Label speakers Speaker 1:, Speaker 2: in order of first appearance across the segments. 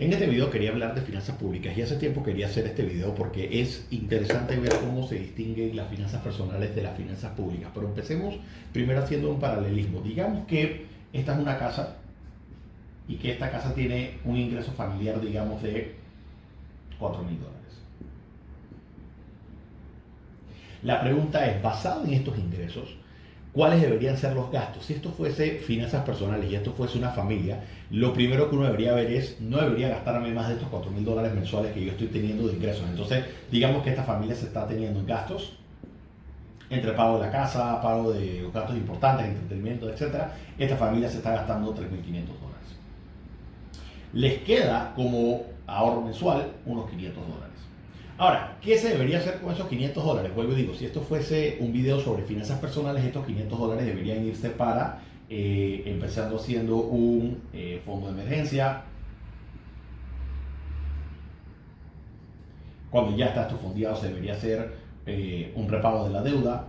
Speaker 1: En este video quería hablar de finanzas públicas y hace tiempo quería hacer este video porque es interesante ver cómo se distinguen las finanzas personales de las finanzas públicas. Pero empecemos primero haciendo un paralelismo. Digamos que esta es una casa y que esta casa tiene un ingreso familiar, digamos, de $4,000. La pregunta es, basado en estos ingresos, ¿cuáles deberían ser los gastos? Si esto fuese finanzas personales y esto fuese una familia, lo primero que uno debería ver es, no debería gastarme más de estos $4,000 mensuales que yo estoy teniendo de ingresos. Entonces, digamos que esta familia se está teniendo en gastos, entre pago de la casa, pago de los gastos importantes, entretenimiento, etc. Esta familia se está gastando $3,500. Les queda como ahorro mensual unos $500. Ahora, ¿qué se debería hacer con esos $500? Vuelvo y digo, si esto fuese un video sobre finanzas personales, estos $500 deberían irse para, empezando haciendo un fondo de emergencia. Cuando ya está esto fondeado, se debería hacer un repago de la deuda.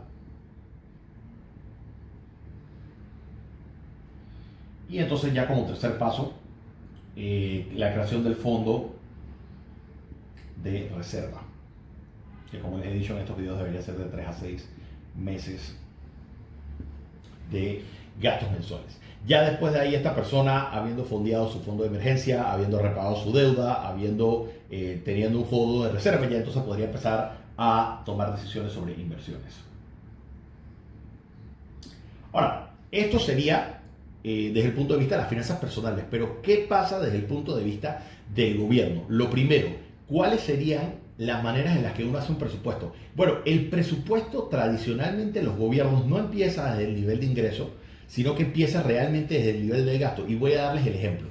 Speaker 1: Y entonces ya como tercer paso, la creación del fondo de reserva, que como les he dicho en estos videos debería ser de 3 a 6 meses de gastos mensuales. Ya después de ahí esta persona, habiendo fondeado su fondo de emergencia, habiendo repagado su deuda, teniendo un fondo de reserva, ya entonces podría empezar a tomar decisiones sobre inversiones. Ahora, esto sería desde el punto de vista de las finanzas personales, pero ¿qué pasa desde el punto de vista del gobierno? Lo primero, ¿cuáles serían las maneras en las que uno hace un presupuesto? Bueno, el presupuesto tradicionalmente en los gobiernos no empieza desde el nivel de ingreso, sino que empieza realmente desde el nivel de gasto. Y voy a darles el ejemplo.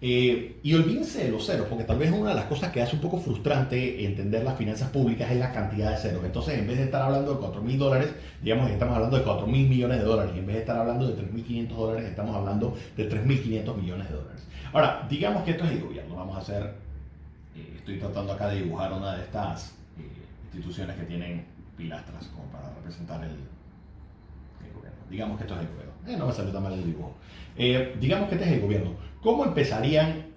Speaker 1: Y olvídense de los ceros, porque tal vez una de las cosas que hace un poco frustrante entender las finanzas públicas es la cantidad de ceros. Entonces, en vez de estar hablando de $4,000, digamos que estamos hablando de $4,000 millones. Y en vez de estar hablando de $3,500, estamos hablando de $3,500 millones. Ahora, digamos que esto es el gobierno. Vamos a hacer, estoy tratando acá de dibujar una de estas instituciones que tienen pilastras como para representar el gobierno. Digamos que esto es el gobierno. No me salió tan mal el dibujo. Digamos que este es el gobierno. ¿Cómo empezarían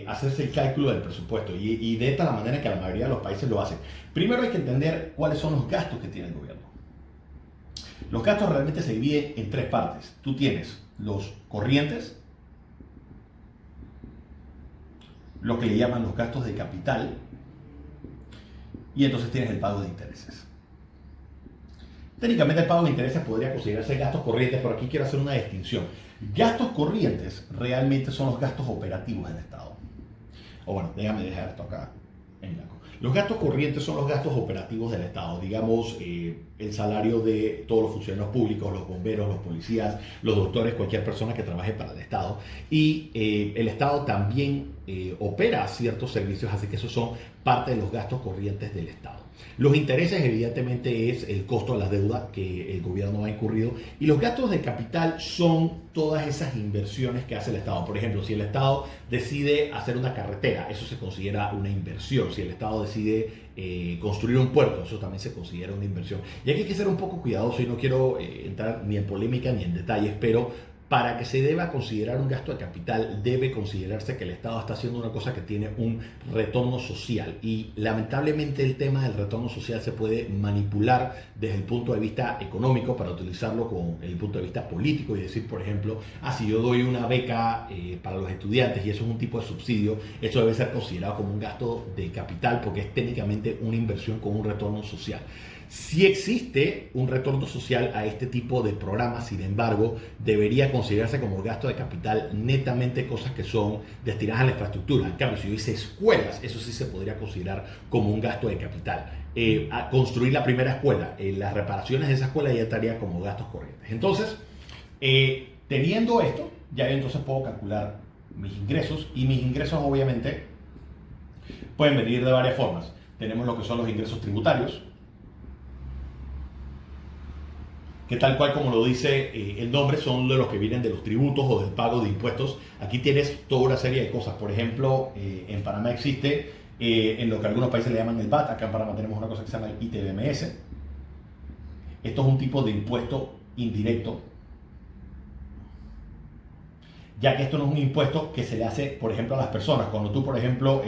Speaker 1: a hacerse el cálculo del presupuesto? Y de esta la manera en que la mayoría de los países lo hacen. Primero hay que entender cuáles son los gastos que tiene el gobierno. Los gastos realmente se dividen en tres partes. Tú tienes los corrientes, lo que le llaman los gastos de capital, y entonces tienes el pago de intereses. Técnicamente el pago de intereses podría considerarse gastos corrientes, pero aquí quiero hacer una distinción. Gastos corrientes realmente son los gastos operativos del Estado. O bueno, déjame dejar esto acá en blanco. Los gastos corrientes son los gastos operativos del Estado. Digamos, el salario de todos los funcionarios públicos, los bomberos, los policías, los doctores, cualquier persona que trabaje para el Estado. Y el Estado también opera ciertos servicios, así que esos son parte de los gastos corrientes del Estado. Los intereses evidentemente es el costo de la deuda que el gobierno ha incurrido, y los gastos de capital son todas esas inversiones que hace el Estado. Por ejemplo, si el Estado decide hacer una carretera, eso se considera una inversión. Si el Estado decide construir un puerto, eso también se considera una inversión. Y aquí hay que ser un poco cuidadoso y no quiero entrar ni en polémica ni en detalles, pero para que se deba considerar un gasto de capital, debe considerarse que el Estado está haciendo una cosa que tiene un retorno social. Y lamentablemente el tema del retorno social se puede manipular desde el punto de vista económico para utilizarlo con el punto de vista político y decir, por ejemplo, si yo doy una beca para los estudiantes y eso es un tipo de subsidio, eso debe ser considerado como un gasto de capital porque es técnicamente una inversión con un retorno social. Si existe un retorno social a este tipo de programas, sin embargo, debería considerarse como gasto de capital netamente cosas que son destinadas a la infraestructura. En cambio, si yo hice escuelas, eso sí se podría considerar como un gasto de capital. A construir la primera escuela, las reparaciones de esa escuela ya estaría como gastos corrientes. Entonces, teniendo esto, ya yo entonces puedo calcular mis ingresos, y mis ingresos obviamente pueden venir de varias formas. Tenemos lo que son los ingresos tributarios, que tal cual como lo dice el nombre, son de los que vienen de los tributos o del pago de impuestos. Aquí tienes toda una serie de cosas. Por ejemplo, en Panamá existe, en lo que algunos países le llaman el VAT, acá en Panamá tenemos una cosa que se llama el ITBMS. Esto es un tipo de impuesto indirecto. ya que esto no es un impuesto que se le hace, por ejemplo, a las personas. Cuando tú, por ejemplo,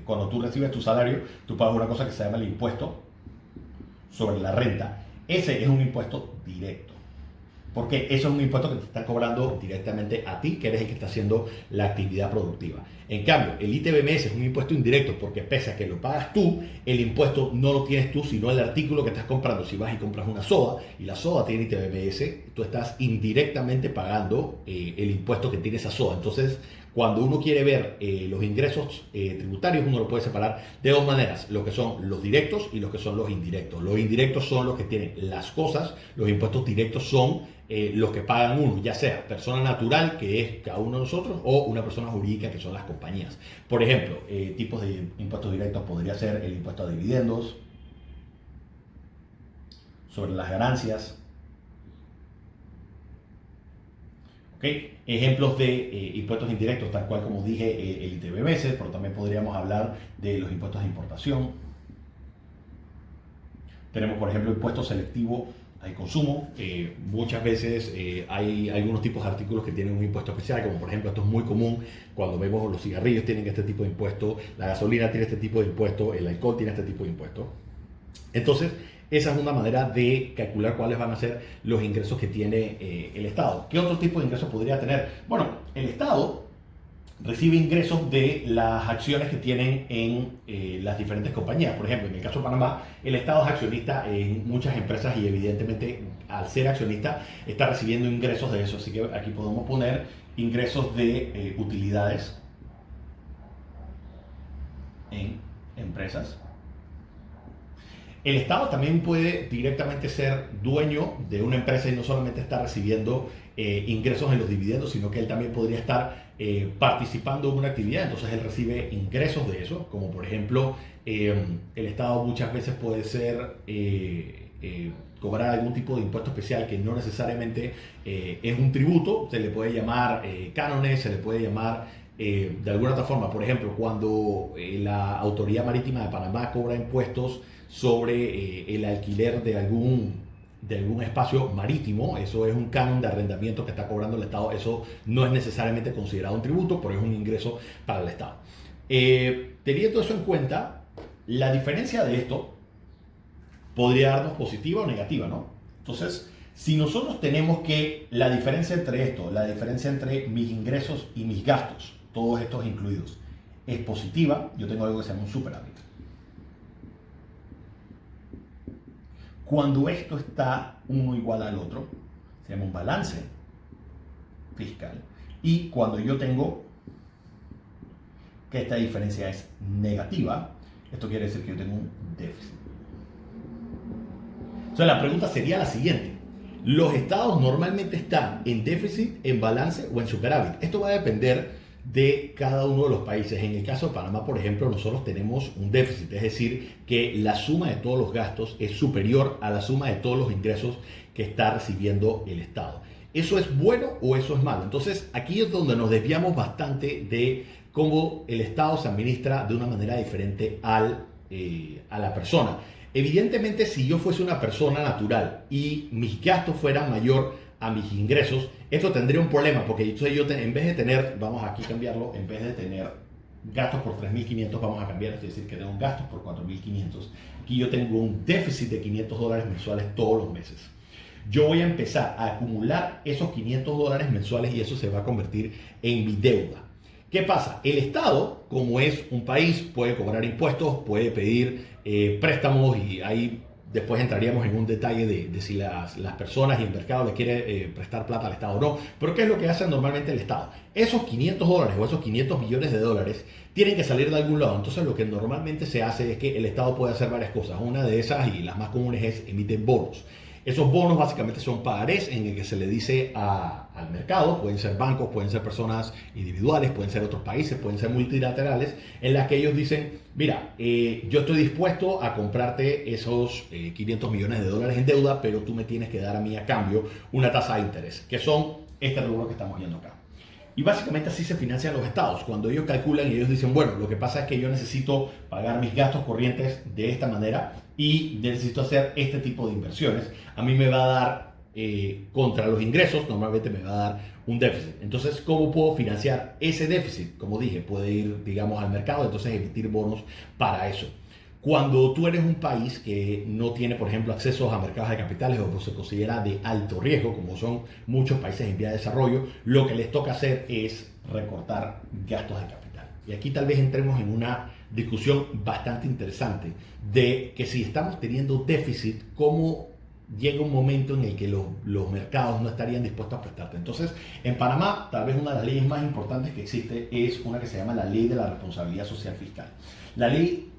Speaker 1: cuando tú recibes tu salario, tú pagas una cosa que se llama el impuesto sobre la renta. Ese es un impuesto directo. Porque eso es un impuesto que te están cobrando directamente a ti, que eres el que está haciendo la actividad productiva. En cambio, el ITBMS es un impuesto indirecto porque pese a que lo pagas tú, el impuesto no lo tienes tú, sino el artículo que estás comprando. Si vas y compras una soda y la soda tiene ITBMS, tú estás indirectamente pagando el impuesto que tiene esa soda. Entonces, cuando uno quiere ver los ingresos tributarios, uno lo puede separar de dos maneras, lo que son los directos y los que son los indirectos. Los indirectos son los que tienen las cosas, los impuestos directos son los que pagan uno, ya sea persona natural, que es cada uno de nosotros, o una persona jurídica, que son las compañías. Por ejemplo, tipos de impuestos directos podría ser el impuesto a dividendos, sobre las ganancias. ¿Okay? Ejemplos de impuestos indirectos, tal cual como dije, el ITBMS, pero también podríamos hablar de los impuestos de importación. Tenemos, por ejemplo, impuesto selectivo al consumo. Muchas veces hay algunos tipos de artículos que tienen un impuesto especial, como por ejemplo, esto es muy común cuando vemos los cigarrillos tienen este tipo de impuesto, la gasolina tiene este tipo de impuesto, el alcohol tiene este tipo de impuesto. Entonces, esa es una manera de calcular cuáles van a ser los ingresos que tiene el Estado. ¿Qué otro tipo de ingresos podría tener? Bueno, el Estado recibe ingresos de las acciones que tienen en las diferentes compañías. Por ejemplo, en el caso de Panamá, el Estado es accionista en muchas empresas y evidentemente al ser accionista está recibiendo ingresos de eso. Así que aquí podemos poner ingresos de utilidades en empresas. El Estado también puede directamente ser dueño de una empresa y no solamente estar recibiendo ingresos en los dividendos, sino que él también podría estar participando en una actividad. Entonces él recibe ingresos de eso, como por ejemplo el Estado muchas veces puede ser cobrar algún tipo de impuesto especial que no necesariamente es un tributo. Se le puede llamar cánones, se le puede llamar de alguna otra forma. Por ejemplo, cuando la Autoridad Marítima de Panamá cobra impuestos sobre el alquiler de algún espacio marítimo, eso es un canon de arrendamiento que está cobrando el Estado. Eso no es necesariamente considerado un tributo, pero es un ingreso para el Estado. Teniendo eso en cuenta, la diferencia de esto podría darnos positiva o negativa, ¿no? Entonces, si nosotros tenemos que la diferencia entre esto, la diferencia entre mis ingresos y mis gastos, todos estos incluidos, es positiva, yo tengo algo que se llama un superávit. Cuando esto está uno igual al otro, se llama un balance fiscal. Y cuando yo tengo que esta diferencia es negativa, esto quiere decir que yo tengo un déficit. Entonces la pregunta sería la siguiente. ¿Los estados normalmente están en déficit, en balance o en superávit? Esto va a depender de cada uno de los países. En el caso de Panamá, por ejemplo, nosotros tenemos un déficit, es decir, que la suma de todos los gastos es superior a la suma de todos los ingresos que está recibiendo el Estado. ¿Eso es bueno o eso es malo? Entonces, aquí es donde nos desviamos bastante de cómo el Estado se administra de una manera diferente a la persona. Evidentemente, si yo fuese una persona natural y mis gastos fueran mayor a mis ingresos, esto tendría un problema, porque entonces yo en vez de tener, vamos aquí a cambiarlo, en vez de tener gastos por 3.500, vamos a cambiar, es decir, que tengo gastos por 4.500. Aquí yo tengo un déficit de $500 mensuales todos los meses. Yo voy a empezar a acumular esos $500 mensuales y eso se va a convertir en mi deuda. ¿Qué pasa? El Estado, como es un país, puede cobrar impuestos, puede pedir préstamos y ahí después entraríamos en un detalle de si las personas y el mercado le quieren prestar plata al Estado o no. Pero ¿qué es lo que hace normalmente el Estado? Esos $500 o esos $500 millones tienen que salir de algún lado. Entonces lo que normalmente se hace es que el Estado puede hacer varias cosas. Una de esas y las más comunes es emitir bonos. Esos bonos básicamente son pagarés en el que se le dice al mercado, pueden ser bancos, pueden ser personas individuales, pueden ser otros países, pueden ser multilaterales, en las que ellos dicen, mira, yo estoy dispuesto a comprarte esos $500 millones en deuda, pero tú me tienes que dar a mí a cambio una tasa de interés, que son este rubro que estamos viendo acá. Y básicamente así se financian los estados. Cuando ellos calculan y ellos dicen, bueno, lo que pasa es que yo necesito pagar mis gastos corrientes de esta manera y necesito hacer este tipo de inversiones, a mí me va a dar contra los ingresos, normalmente me va a dar un déficit. Entonces, ¿cómo puedo financiar ese déficit? Como dije, puede ir, digamos, al mercado, entonces emitir bonos para eso. Cuando tú eres un país que no tiene, por ejemplo, acceso a mercados de capitales o se considera de alto riesgo, como son muchos países en vía de desarrollo, lo que les toca hacer es recortar gastos de capital. Y aquí tal vez entremos en una discusión bastante interesante de que si estamos teniendo déficit, ¿cómo llega un momento en el que los mercados no estarían dispuestos a prestarte? Entonces, en Panamá, tal vez una de las leyes más importantes que existe es una que se llama la Ley de la Responsabilidad Social Fiscal. La ley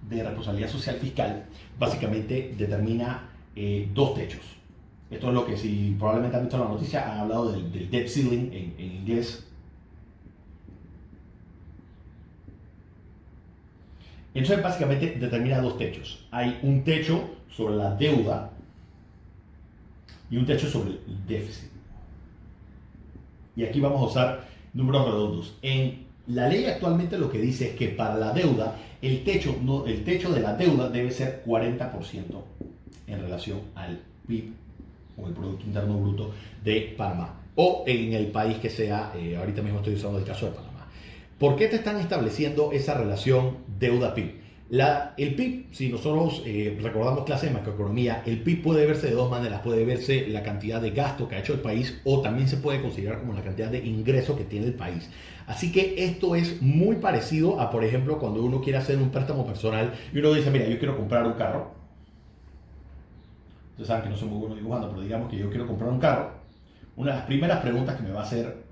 Speaker 1: de responsabilidad social fiscal básicamente determina dos techos. Esto es lo que, si probablemente han visto la noticia, han hablado del debt ceiling en inglés. Entonces básicamente determina dos techos. Hay un techo sobre la deuda y un techo sobre el déficit. Y aquí vamos a usar números redondos. En la ley actualmente lo que dice es que para la deuda, el techo de la deuda debe ser 40% en relación al PIB o el Producto Interno Bruto de Panamá. O en el país que sea, ahorita mismo estoy usando el caso de Panamá. ¿Por qué te están estableciendo esa relación deuda-PIB? El PIB, si nosotros recordamos clases de macroeconomía, el PIB puede verse de dos maneras. Puede verse la cantidad de gasto que ha hecho el país o también se puede considerar como la cantidad de ingresos que tiene el país. Así que esto es muy parecido a, por ejemplo, cuando uno quiere hacer un préstamo personal y uno dice, mira, yo quiero comprar un carro. Ustedes saben que no soy muy bueno dibujando, pero digamos que yo quiero comprar un carro. Una de las primeras preguntas que me va a hacer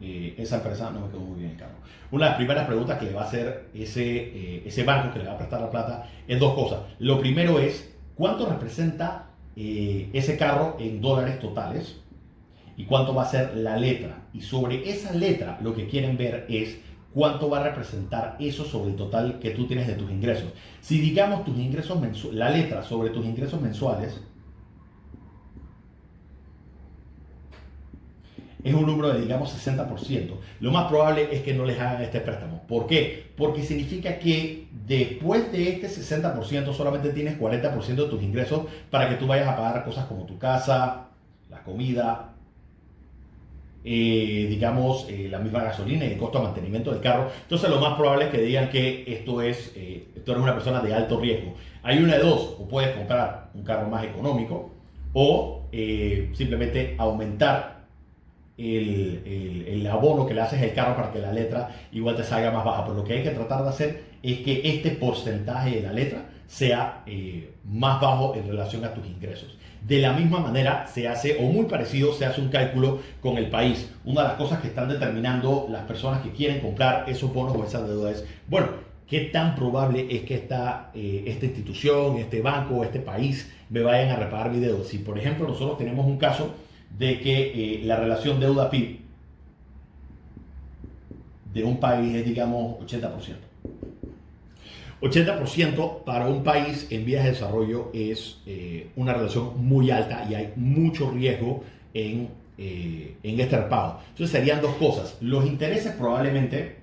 Speaker 1: esa empresa, no me quedó muy bien el carro. Una de las primeras preguntas que le va a hacer ese banco que le va a prestar la plata es dos cosas. Lo primero es, ¿cuánto representa ese carro en dólares totales? ¿Y cuánto va a ser la letra? Y sobre esa letra lo que quieren ver es cuánto va a representar eso sobre el total que tú tienes de tus ingresos. Si digamos tus ingresos mensuales, la letra sobre tus ingresos mensuales es un número de, digamos, 60%. Lo más probable es que no les hagan este préstamo. ¿Por qué? Porque significa que después de este 60% solamente tienes 40% de tus ingresos para que tú vayas a pagar cosas como tu casa, la comida, digamos, la misma gasolina y el costo de mantenimiento del carro. Entonces lo más probable es que digan que tú eres una persona de alto riesgo. Hay una de dos: o puedes comprar un carro más económico o simplemente aumentar el abono que le haces al carro para que la letra igual te salga más baja. Pero lo que hay que tratar de hacer es que este porcentaje de la letra sea más bajo en relación a tus ingresos. De la misma manera se hace, o muy parecido, se hace un cálculo con el país. Una de las cosas que están determinando las personas que quieren comprar esos bonos o esa deuda es, bueno, ¿qué tan probable es que esta institución, este banco, este país me vayan a repagar mi deuda? Si, por ejemplo, nosotros tenemos un caso de que la relación deuda-PIB de un país es, digamos, 80%. 80% para un país en vías de desarrollo es una relación muy alta y hay mucho riesgo en este repago. Entonces serían dos cosas. Los intereses probablemente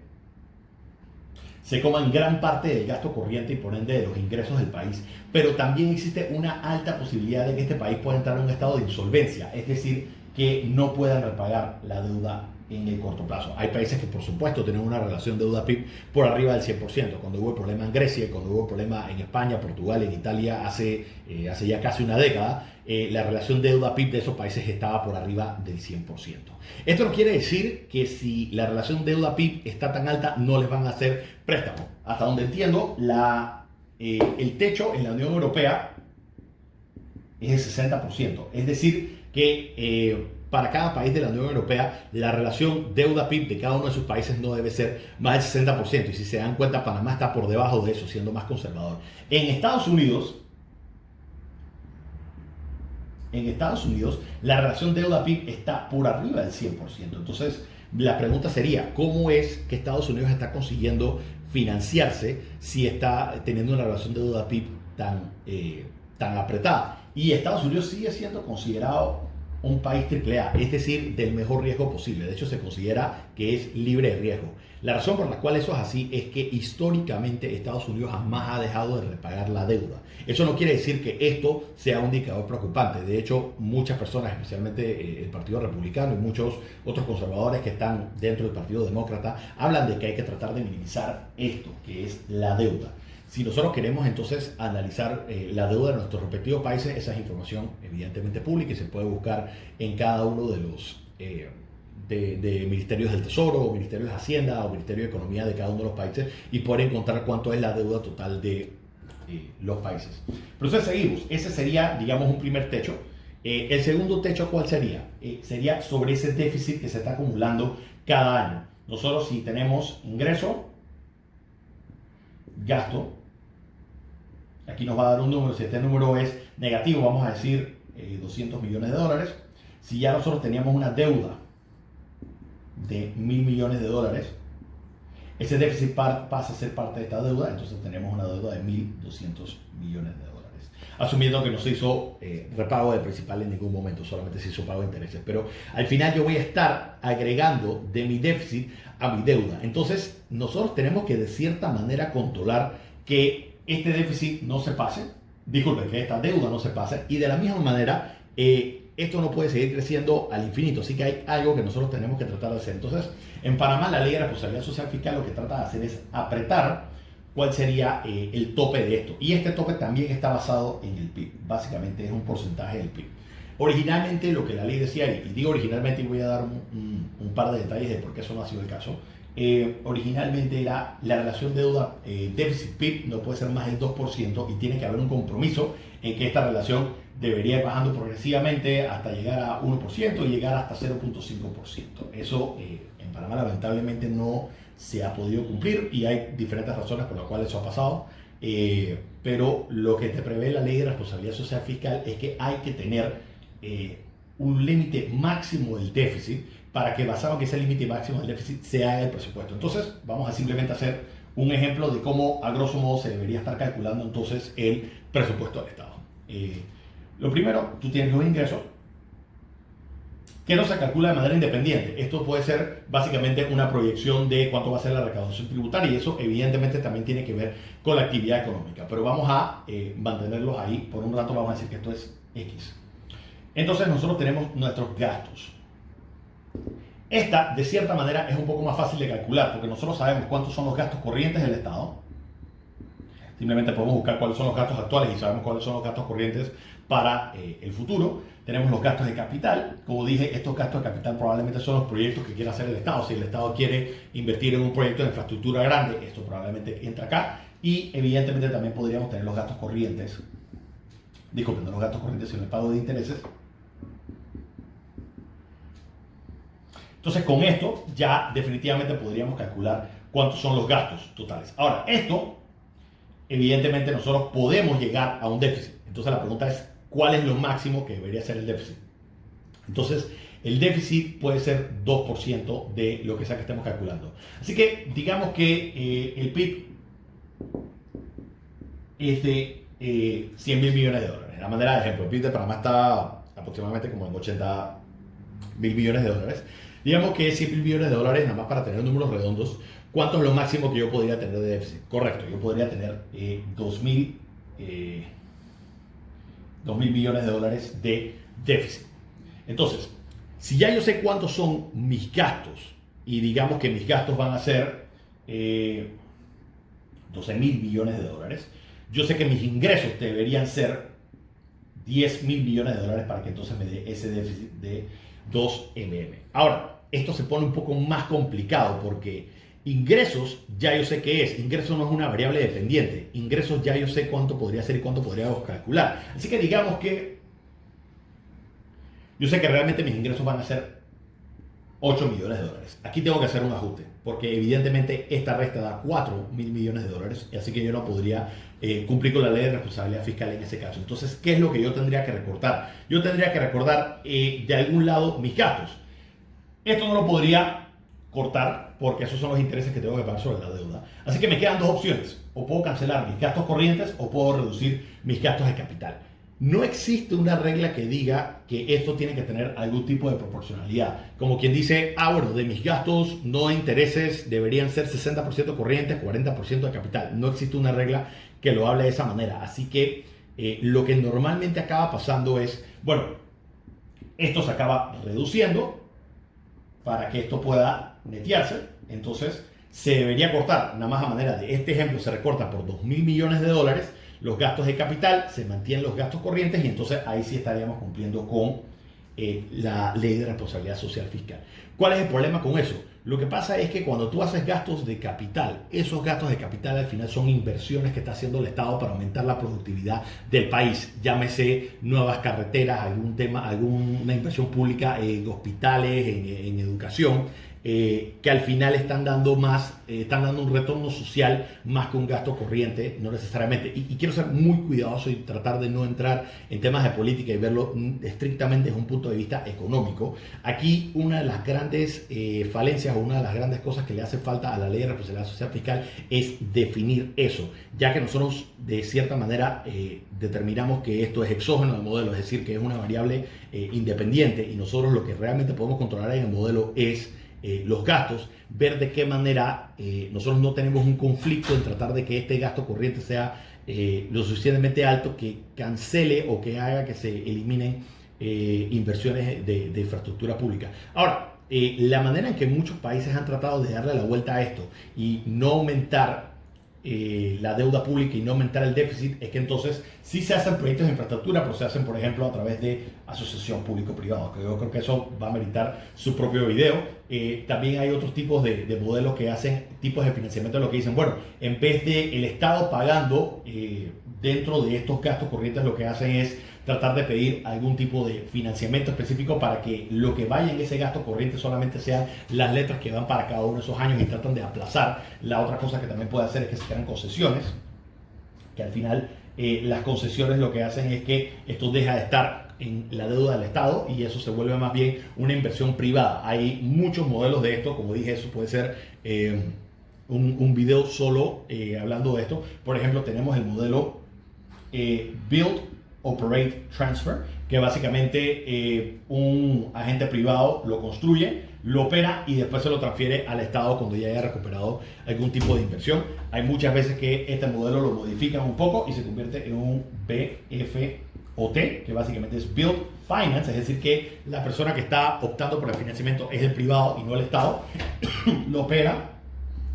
Speaker 1: se coman gran parte del gasto corriente y por ende de los ingresos del país, pero también existe una alta posibilidad de que este país pueda entrar en un estado de insolvencia, es decir, que no puedan repagar la deuda en el corto plazo. Hay países que por supuesto tienen una relación deuda-PIB por arriba del 100%. Cuando hubo el problema en Grecia, cuando hubo el problema en España, Portugal, en Italia hace ya casi una década, la relación deuda-PIB de esos países estaba por arriba del 100%. Esto no quiere decir que si la relación deuda-PIB está tan alta no les van a hacer préstamos. Hasta donde entiendo, el techo en la Unión Europea es el 60%. Es decir, que para cada país de la Unión Europea, la relación deuda-PIB de cada uno de sus países no debe ser más del 60%. Y si se dan cuenta, Panamá está por debajo de eso, siendo más conservador. En Estados Unidos, la relación deuda-PIB está por arriba del 100%. Entonces, la pregunta sería, ¿cómo es que Estados Unidos está consiguiendo financiarse si está teniendo una relación deuda-PIB tan apretada? Y Estados Unidos sigue siendo considerado un país AAA, es decir, del mejor riesgo posible. De hecho, se considera que es libre de riesgo. La razón por la cual eso es así es que históricamente Estados Unidos jamás ha dejado de repagar la deuda. Eso no quiere decir que esto sea un indicador preocupante. De hecho, muchas personas, especialmente el Partido Republicano y muchos otros conservadores que están dentro del Partido Demócrata, hablan de que hay que tratar de minimizar esto, que es la deuda. Si nosotros queremos entonces analizar la deuda de nuestros respectivos países, esa es información evidentemente pública y se puede buscar en cada uno de los de ministerios del Tesoro, o ministerios de Hacienda, o Ministerio de Economía de cada uno de los países y poder encontrar cuánto es la deuda total de los países. Pero entonces seguimos. Ese sería, digamos, un primer techo. El segundo techo, ¿cuál sería? Sería sobre ese déficit que se está acumulando cada año. Nosotros si tenemos ingreso, gasto, aquí nos va a dar un número. Si este número es negativo, vamos a decir 200 millones de dólares. Si ya nosotros teníamos una deuda de 1.000 millones de dólares, ese déficit pasa a ser parte de esta deuda, entonces tenemos una deuda de 1.200 millones de dólares. Asumiendo que no se hizo repago de principal en ningún momento, solamente se hizo pago de intereses. Pero al final yo voy a estar agregando de mi déficit a mi deuda. Entonces nosotros tenemos que de cierta manera controlar que este déficit no se pase, disculpen, que esta deuda no se pase, y de la misma manera esto no puede seguir creciendo al infinito, así que hay algo que nosotros tenemos que tratar de hacer. Entonces, en Panamá la ley de responsabilidad social fiscal lo que trata de hacer es apretar cuál sería el tope de esto. Y este tope también está basado en el PIB, básicamente es un porcentaje del PIB. Originalmente lo que la ley decía, y digo originalmente y voy a dar un par de detalles de por qué eso no ha sido el caso, originalmente era la relación deuda déficit-PIB no puede ser más del 2% y tiene que haber un compromiso en que esta relación debería ir bajando progresivamente hasta llegar a 1% y llegar hasta 0.5%. Eso en Panamá lamentablemente no se ha podido cumplir y hay diferentes razones por las cuales eso ha pasado, pero lo que te prevé la ley de responsabilidad social fiscal es que hay que tener un límite máximo del déficit para que basado en ese límite máximo del déficit se haga el presupuesto. Entonces vamos a simplemente hacer un ejemplo de cómo a grosso modo se debería estar calculando entonces el presupuesto del Estado. Lo primero, tú tienes los ingresos que no se calcula de manera independiente. Esto puede ser básicamente una proyección de cuánto va a ser la recaudación tributaria y eso evidentemente también tiene que ver con la actividad económica. Pero vamos a mantenerlos ahí. Por un rato vamos a decir que esto es X. Entonces nosotros tenemos nuestros gastos. Esta, de cierta manera, es un poco más fácil de calcular porque nosotros sabemos cuántos son los gastos corrientes del Estado. Simplemente podemos buscar cuáles son los gastos actuales y sabemos cuáles son los gastos corrientes para el futuro. Tenemos los gastos de capital. Como dije, estos gastos de capital probablemente son los proyectos que quiere hacer el Estado. Si el Estado quiere invertir en un proyecto de infraestructura grande, esto probablemente entra acá. Y evidentemente también podríamos tener los gastos corrientes. Disculpen, no los gastos corrientes, sino el pago de intereses. Entonces con esto ya definitivamente podríamos calcular cuántos son los gastos totales. Ahora, esto, evidentemente nosotros podemos llegar a un déficit. Entonces la pregunta es, ¿cuál es lo máximo que debería ser el déficit? Entonces, el déficit puede ser 2% de lo que sea que estemos calculando. Así que digamos que el PIB es de 100 mil millones de dólares. La manera de ejemplo, el PIB de Panamá está aproximadamente como en 80 mil millones de dólares. Digamos que 100 mil millones de dólares, nada más para tener números redondos, ¿cuánto es lo máximo que yo podría tener de déficit? Correcto, yo podría tener 2 mil millones de dólares de déficit. Entonces, si ya yo sé cuántos son mis gastos, y digamos que mis gastos van a ser 12 mil millones de dólares, yo sé que mis ingresos deberían ser 10 mil millones de dólares para que entonces me dé ese déficit de 2 mm. Ahora, esto se pone un poco más complicado porque ingresos ya yo sé qué es. Ingresos no es una variable dependiente. Ingresos ya yo sé cuánto podría ser y cuánto podríamos calcular. Así que digamos que yo sé que realmente mis ingresos van a ser 8 millones de dólares. Aquí tengo que hacer un ajuste porque evidentemente esta resta da 4 mil millones de dólares. Así que yo no podría cumplir con la ley de responsabilidad fiscal en ese caso. Entonces, ¿qué es lo que yo tendría que recortar? Yo tendría que recortar de algún lado mis gastos. Esto no lo podría cortar porque esos son los intereses que tengo que pagar sobre la deuda. Así que me quedan dos opciones. O puedo cancelar mis gastos corrientes o puedo reducir mis gastos de capital. no existe una regla que diga que esto tiene que tener algún tipo de proporcionalidad. Como quien dice, bueno, de mis gastos no intereses deberían ser 60% corrientes, 40% de capital. No existe una regla que lo hable de esa manera. Así que lo que normalmente acaba pasando es, bueno, esto se acaba reduciendo para que esto pueda netearse. Entonces, se debería cortar, nada más a manera de este ejemplo, se recorta por $2.000 millones los gastos de capital, se mantienen los gastos corrientes y entonces ahí sí estaríamos cumpliendo con la ley de responsabilidad social fiscal. ¿Cuál es el problema con eso? Lo que pasa es que cuando tú haces gastos de capital, esos gastos de capital al final son inversiones que está haciendo el Estado para aumentar la productividad del país. Llámese nuevas carreteras, algún tema, alguna inversión pública en hospitales, en educación. Que al final están dando un retorno social más que un gasto corriente, no necesariamente. Y quiero ser muy cuidadoso y tratar de no entrar en temas de política y verlo estrictamente desde un punto de vista económico. Aquí una de las grandes falencias o una de las grandes cosas que le hace falta a la ley de responsabilidad social fiscal es definir eso, ya que nosotros de cierta manera determinamos que esto es exógeno al modelo, es decir, que es una variable independiente y nosotros lo que realmente podemos controlar en el modelo es los gastos, ver de qué manera nosotros no tenemos un conflicto en tratar de que este gasto corriente sea lo suficientemente alto que cancele o que haga que se eliminen inversiones de infraestructura pública. Ahora, la manera en que muchos países han tratado de darle la vuelta a esto y no aumentar la deuda pública y no aumentar el déficit es que entonces sí se hacen proyectos de infraestructura, pero se hacen, por ejemplo, a través de asociación público-privada, que yo creo que eso va a meritar su propio video. También hay otros tipos de modelos que hacen tipos de financiamiento, lo que dicen, bueno, en vez de el Estado pagando dentro de estos gastos corrientes, lo que hacen es tratar de pedir algún tipo de financiamiento específico para que lo que vaya en ese gasto corriente solamente sean las letras que van para cada uno de esos años y tratan de aplazar. La otra cosa que también puede hacer es que se crean concesiones, que al final las concesiones lo que hacen es que esto deja de estar en la deuda del Estado y eso se vuelve más bien una inversión privada. Hay muchos modelos de esto, como dije, eso puede ser un video solo hablando de esto. Por ejemplo, tenemos el modelo Build, Operate, Transfer, que básicamente un agente privado lo construye, lo opera y después se lo transfiere al Estado cuando ya haya recuperado algún tipo de inversión. Hay muchas veces que este modelo lo modifican un poco y se convierte en un BFOT, que básicamente es Build Finance, es decir, que la persona que está optando por el financiamiento es el privado y no el Estado, lo opera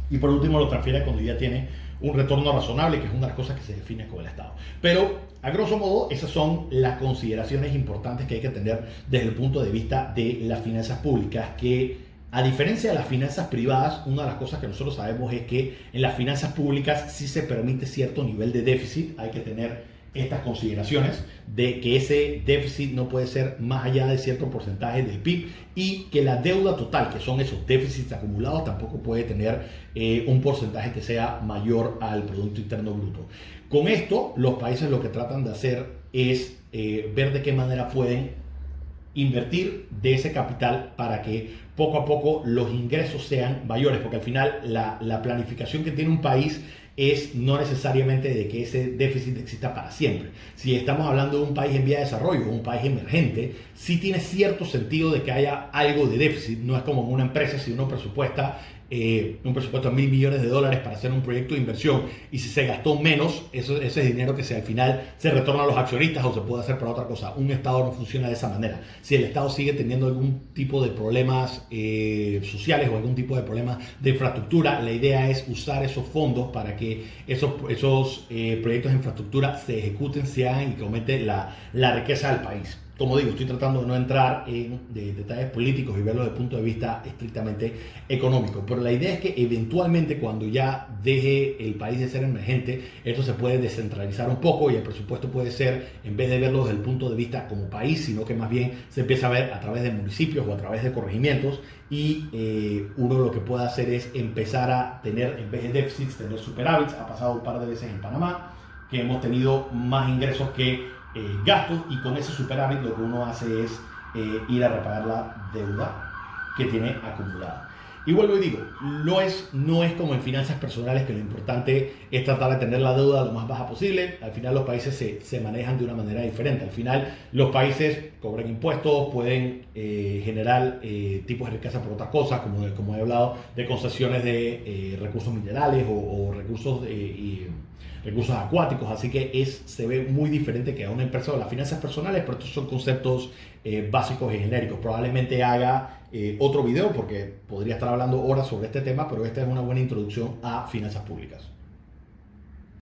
Speaker 1: y por último lo transfiere cuando ya tiene un retorno razonable, que es una de las cosas que se define con el Estado. Pero, a grosso modo, esas son las consideraciones importantes que hay que tener desde el punto de vista de las finanzas públicas, que a diferencia de las finanzas privadas, una de las cosas que nosotros sabemos es que en las finanzas públicas sí se permite cierto nivel de déficit, hay que tener estas consideraciones de que ese déficit no puede ser más allá de cierto porcentaje del PIB y que la deuda total, que son esos déficits acumulados, tampoco puede tener un porcentaje que sea mayor al Producto Interno Bruto. Con esto, los países lo que tratan de hacer es ver de qué manera pueden invertir de ese capital para que poco a poco los ingresos sean mayores, porque al final la planificación que tiene un país es no necesariamente de que ese déficit exista para siempre. Si estamos hablando de un país en vía de desarrollo o un país emergente, sí tiene cierto sentido de que haya algo de déficit. No es como en una empresa, si uno presupuesta un presupuesto de $1.000 millones para hacer un proyecto de inversión y si se gastó menos, ese dinero que al final se retorna a los accionistas o se puede hacer para otra cosa. Un Estado no funciona de esa manera. Si el Estado sigue teniendo algún tipo de problemas sociales o algún tipo de problemas de infraestructura, la idea es usar esos fondos para que esos proyectos de infraestructura se ejecuten, se hagan y que aumente la riqueza del país. Como digo, estoy tratando de no entrar en detalles políticos y verlo desde el punto de vista estrictamente económico, pero la idea es que eventualmente cuando ya deje el país de ser emergente, esto se puede descentralizar un poco y el presupuesto puede ser, en vez de verlo desde el punto de vista como país, sino que más bien se empieza a ver a través de municipios o a través de corregimientos y uno lo que puede hacer es empezar a tener, en vez de déficits, tener superávits. Ha pasado un par de veces en Panamá que hemos tenido más ingresos que gastos y con ese superávit lo que uno hace es ir a repagar la deuda que tiene acumulada. Y vuelvo y digo, no es como en finanzas personales que lo importante es tratar de tener la deuda lo más baja posible. Al final los países se manejan de una manera diferente. Al final los países cobran impuestos, pueden generar tipos de riqueza por otras cosas, como he hablado, de concesiones de recursos minerales o recursos recursos acuáticos, así que se ve muy diferente que a una empresa o las finanzas personales, pero estos son conceptos básicos y genéricos. Probablemente haga otro video porque podría estar hablando horas sobre este tema, pero esta es una buena introducción a finanzas públicas.